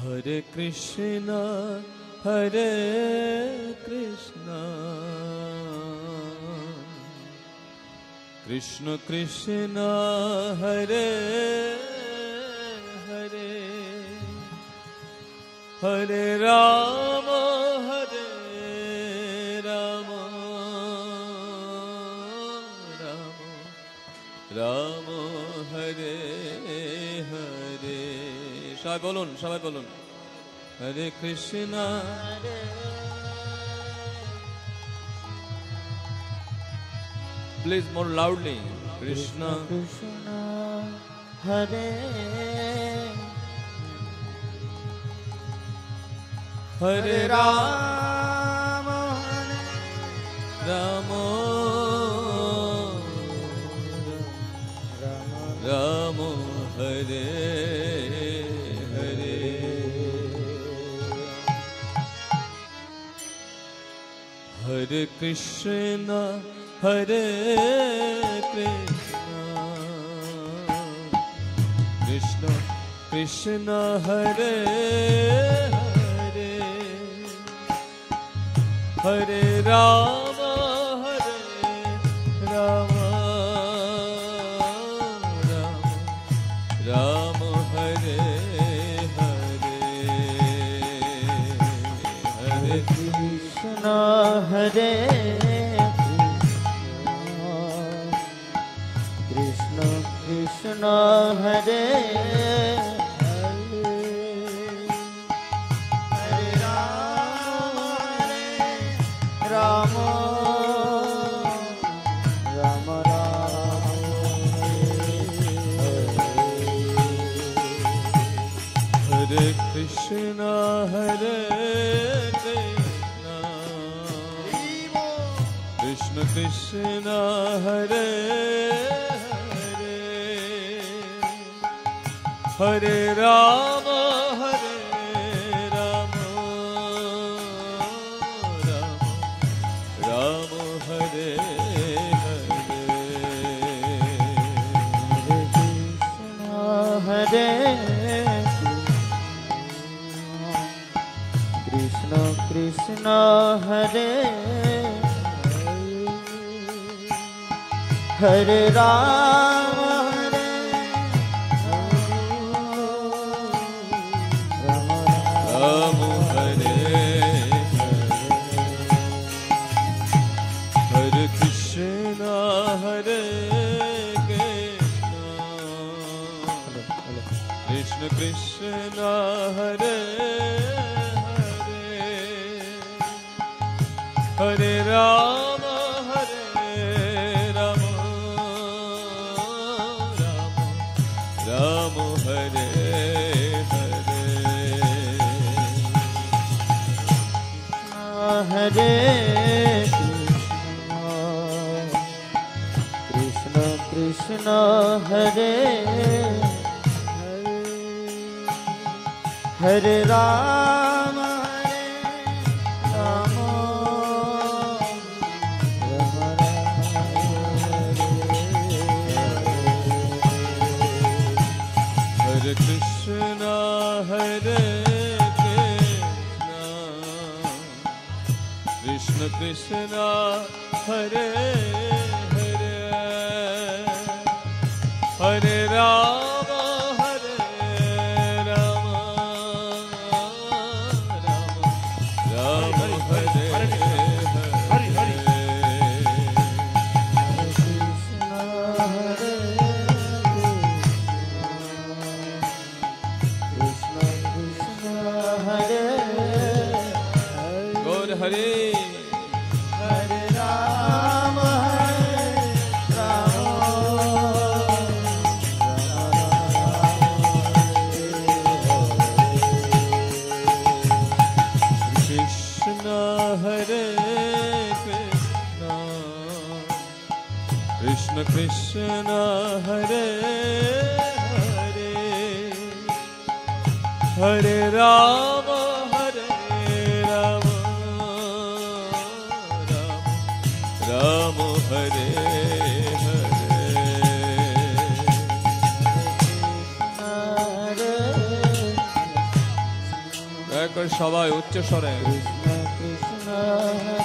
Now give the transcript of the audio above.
Hare Krishna, Hare Krishna, Krishna Krishna, Hare Hare, Hare Rama, Hare Rama, Rama Rama, Hare Hare. সবাই বলুন, সবাই বলুন, Hare Krishna, please more loudly. Krishna Krishna, Hare Hare Rama, Rama Rama, Hare Hare. Hare Krishna, Hare Krishna, Krishna Krishna, Hare Hare, Hare Rama, Hare Rama, Rama Rama, Hare Hare, Hare Krishna, Hare Krishna, Krishna, Hare Hare, Hare Rama, Hare Rama, Rama Rama, Hare Krishna, Hare Krishna, Krishna Krishna, Hare Hare, Hare Rama, Hare Rama, Rama Rama, Hare Hare, Hare Krishna, Krishna, Hare Hare Rama, Hare Rama, Rama Hare Hare, Hare Krishna, Hare Krishna, Krishna Krishna, Hare Hare, Hare Rama, Hare Rama, Rama Rama, Hare Hare, Hare Krishna, Krishna, Hare Hare Rama, Hare Rama, Rama Hare Krishna, Hare Krishna, Krishna Krishna, Hare Hare, Hare Rama, Hare Rama, Rama Rama, Hare Hare, Krishna, Hare Krishna, Krishna, Hare Gaur Hare. Hare Rama, Hare Rama, Krishna, Hare Krishna, Krishna Krishna, Hare Hare, Hare Rama, Hare Rama, Rama Rama, Hare Hare, দয়া করে সবাই উচ্চ স্বরে কৃষ্ণ কৃষ্ণ হরে